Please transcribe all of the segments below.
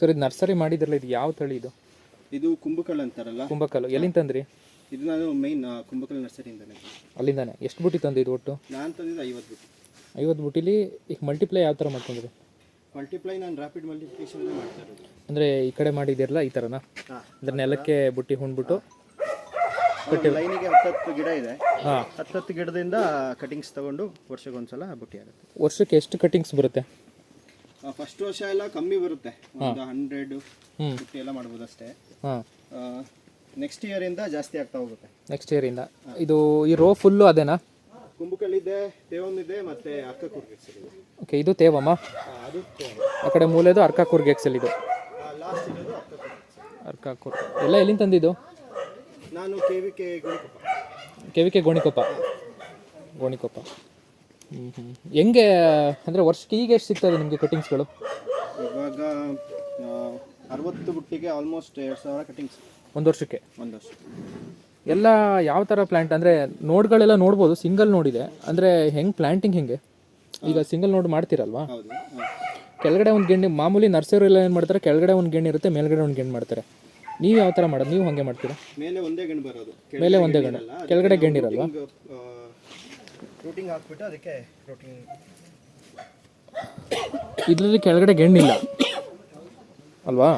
Sir ಇದು nursery ಮಾಡಿದ್ರಲ್ಲ, ಇದು ಯಾವ ತಳಿ ಇದು? ಇದು ಕುಂಭಕಲ್ ಅಂತಾರಲ್ಲ. ಕುಂಭಕಲ್ಲು ಎಲ್ಲಿಂದ ತಂದ್ರಿ? ಇದು ನಾನು ಮೈನ್ ಕುಂಭಕಲ್ ನರ್ಸರಿಯಿಂದನೇ. ಅಲ್ಲಿಂದಾನೆ. ಎಷ್ಟು ಬುಟ್ಟಿ ತಂದಿದ್ದು ಒಟ್ಟು? ನಾನು ತಂದಿದ್ದು 50 ಬುಟ್ಟಿ. 50 ಬುಟ್ಟಿಲಿ ಈಗ ಮಲ್ಟಿಪ್ಲೈ ಯಾವ ಥರ ಮಾಡ್ಕೊಂಡ್ರಿ? ಮಲ್ಟಿಪ್ಲೈ ನಾನು ರ್ಯಾಪಿಡ್ ಮಲ್ಟಿಪ್ಲಿಕೇಶನ್ ಮಾಡ್ತಾ ಇರೋದು. ಅಂದರೆ ಈ ಕಡೆ ಮಾಡಿದ್ದೀರಲ್ಲ ಈ ಥರನಾ? ಅಂದರೆ ನೆಲಕ್ಕೆ ಬುಟ್ಟಿ ಹುಣ್ಬಿಟ್ಟು ಲೈನಿಗೆ 10 ಗಿಡ ಇದೆ. ಹಾಂ, 10 ಗಿಡದಿಂದ ಕಟಿಂಗ್ಸ್ ತಗೊಂಡು ವರ್ಷಕ್ಕೊಂದ್ಸಲ ಬುಟ್ಟಿ ಆಗುತ್ತೆ. ವರ್ಷಕ್ಕೆ ಎಷ್ಟು ಕಟಿಂಗ್ಸ್ ಬರುತ್ತೆ? ಫಸ್ಟ್ ವರ್ಷ ಎಲ್ಲ ಕಮ್ಮಿ ಬರುತ್ತೆ, ಒಂದು 100 ಬುಟ್ಟಿ ಎಲ್ಲ ಮಾಡ್ಬೋದು ಅಷ್ಟೇ. ಹಾಂ, ನೆಕ್ಸ್ಟ್ ಇಯರಿಂದ ಜಾಸ್ತಿ ಆಗ್ತಾ ಹೋಗುತ್ತೆ. ನೆಕ್ಸ್ಟ್ ಇಯರಿಂದ. ಇದು ಈ ರೋ ಫುಲ್ಲು ಅದೇನಾ? ಕುಂಭಕಲ್ ಇದೆ, ತೇವಮ್ ಇದೆ, ಮತ್ತೆ ಅಕ್ಕಕೂರ್ಗ್ ಎಕ್ಸೆಲ್ ಇದೆ. ಓಕೆ, ಇದು ತೇವಮ್ಮ. ಅದು ಆ ಕಡೆ ಮೂಲೆದು ಅರ್ಕಾಕೂರ್ಗ್ ಎಕ್ಸೆಲ್. ಇದು ಲಾಸ್ಟ್ ಇರೋದು ಅರ್ಕಾಕೂರ್. ಎಲ್ಲ ಎಲ್ಲಿಂದ ತಂದಿದ್ದು? ನಾನು KVK ಗೋಣಿಕೊಪ್ಪ. ಹೆಂಗೆ ಅಂದರೆ ವರ್ಷಕ್ಕೆ ಈಗ ಎಷ್ಟು ಸಿಗ್ತದೆ ನಿಮಗೆ ಕಟಿಂಗ್ಸ್ಗಳು? ಇವಾಗ 60 ಬುಟ್ಟಿಗೆ ಆಲ್ಮೋಸ್ಟ್ 2000 ಕಟಿಂಗ್ಸ್ ಒಂದು ವರ್ಷಕ್ಕೆ. ಒಂದು ವರ್ಷ. ಎಲ್ಲ ಯಾವ ಥರ ಪ್ಲ್ಯಾಂಟ್ ಅಂದರೆ ನೋಡ್ಗಳೆಲ್ಲ ನೋಡ್ಬೋದು, ಸಿಂಗಲ್ ನೋಡಿದೆ. ಅಂದರೆ ಹೆಂಗೆ ಪ್ಲ್ಯಾಂಟಿಂಗ್ ಹೆಂಗೆ? ಈಗ ಸಿಂಗಲ್ ನೋಡ್ ಮಾಡ್ತೀರಲ್ವಾ? ಹೌದು. ಕೆಳಗಡೆ ಒಂದು ಗೆಣ್ಣೆ, ಮಾಮೂಲಿ ನರ್ಸರಿ ಎಲ್ಲ ಏನು ಮಾಡ್ತಾರೆ, ಕೆಳಗಡೆ ಒಂದು ಗೆಣ್ಣೆ ಇರುತ್ತೆ, ಮೇಲ್ಗಡೆ ಒಂದು ಗೆಣ್ಣು ಮಾಡ್ತಾರೆ. ನೀವು ಯಾವ ಥರ ಮಾಡೋದು? ನೀವು ಹಾಗೆ ಮಾಡ್ತೀರಾ? ಮೇಲೆ ಒಂದೇ ಗಣ್ಣು ಬರೋದು, ಮೇಲೆ ಒಂದೇ ಗಣ್ಣು, ಕೆಳಗಡೆ ಗೆಣ್ಣಿರಲ್ವಾ? ರೂಟಿಂಗ್ ಹಾಕ್ಬಿಟ್ಟು ಅದಕ್ಕೆ ರೂಟಿಂಗ್. ಇದರಲ್ಲಿ ಕೆಳಗಡೆ ಗೆಣ್ಣಿಲ್ಲ ಅಲ್ವಾ?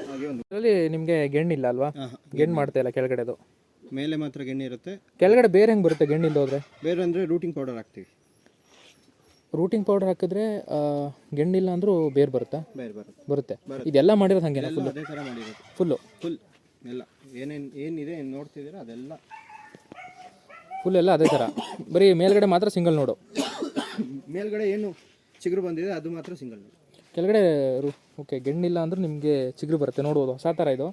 ಹಾಗೆ ಒಂದು ಇದರಲ್ಲಿ ನಿಮಗೆ ಗೆಣ್ಣಿಲ್ಲ ಅಲ್ವಾ? ಗೆಣ್ಣು ಮಾಡ್ತಾ ಇಲ್ಲ ಕೆಳಗಡೆದು, ಮೇಲೆ ಮಾತ್ರ ಗೆಣ್ಣೆ ಇರುತ್ತೆ. ಕೆಳಗಡೆ ಬೇರೆ ಹೆಂಗೆ ಬರುತ್ತೆ ಗೆಣ್ಣಿಲ್ಲ ಹೋದ್ರೆ? ಬೇರೆ ಅಂದರೆ ರೂಟಿಂಗ್ ಪೌಡರ್ ಹಾಕ್ತೀವಿ. ರೂಟಿಂಗ್ ಪೌಡರ್ ಹಾಕಿದ್ರೆ ಗೆಣ್ಣಿಲ್ಲ ಅಂದರೂ ಬೇರೆ ಬರುತ್ತಾ? ಬೇರೆ ಬರುತ್ತೆ. ಇದೆಲ್ಲ ಮಾಡಿರೋದು ಹಾಗೆ ಫುಲ್? ಅದೇ ಥರ ಮಾಡಿರೋದು ಫುಲ್ ಎಲ್ಲ ಏನಿದೆ ನೋಡ್ತಿದ್ದೀರಾ ಅದೆಲ್ಲ ಫುಲ್ ಎಲ್ಲ ಅದೇ ಥರ. ಬರೀ ಮೇಲ್ಗಡೆ ಮಾತ್ರ ಸಿಂಗಲ್ ನೋಡು. ಮೇಲ್ಗಡೆ ಏನು ಚಿಗುರು ಬಂದಿದೆ ಅದು ಮಾತ್ರ ಸಿಂಗಲ್ ನೋಡು. ಕೆಳಗಡೆ ಓಕೆ, ಗೆಣ್ಣಿಲ್ಲ ಅಂದ್ರೆ ನಿಮಗೆ ಚಿಗುರು ಬರುತ್ತೆ. ನೋಡ್ಬೋದು ಹೊಸ ಥರ ಇದು.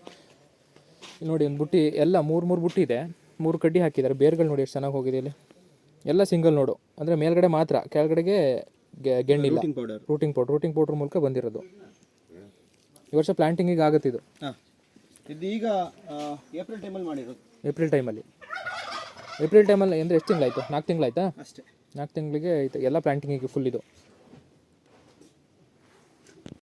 ಇಲ್ಲಿ ನೋಡಿ, ಒಂದು ಬುಟ್ಟಿ ಎಲ್ಲ ಮೂರು ಬುಟ್ಟಿ ಇದೆ, 3 ಕಡ್ಡಿ ಹಾಕಿದ್ದಾರೆ. ಬೇರ್ಗಳು ನೋಡಿ ಎಷ್ಟು ಚೆನ್ನಾಗಿ ಹೋಗಿದೆ. ಇಲ್ಲಿ ಎಲ್ಲ ಸಿಂಗಲ್ ನೋಡು, ಅಂದರೆ ಮೇಲ್ಗಡೆ ಮಾತ್ರ, ಕೆಳಗಡೆಗೆ ಗೆಣ್ಣಿಲ್ಲ. ರೂಟಿಂಗ್ ಪೌಡ್ರ್ ಮೂಲಕ ಬಂದಿರೋದು. ಈ ವರ್ಷ ಪ್ಲಾಂಟಿಂಗಿಗೆ ಆಗುತ್ತೆ ಇದು. ಇದು ಈಗ ಏಪ್ರಿಲ್ ಟೈಮಲ್ಲಿ ಮಾಡಿರೋದು. ಏಪ್ರಿಲ್ ಟೈಮಲ್ಲಿ ಅಂದರೆ ಎಷ್ಟು ತಿಂಗಳಾಯಿತು? 4 ತಿಂಗಳಾಯ್ತಾ? ಅಷ್ಟೇ. 4 ತಿಂಗಳಿಗೆ ಆಯಿತು ಎಲ್ಲ ಪ್ಲಾಂಟಿಂಗಿಗೆ ಫುಲ್ ಇದು.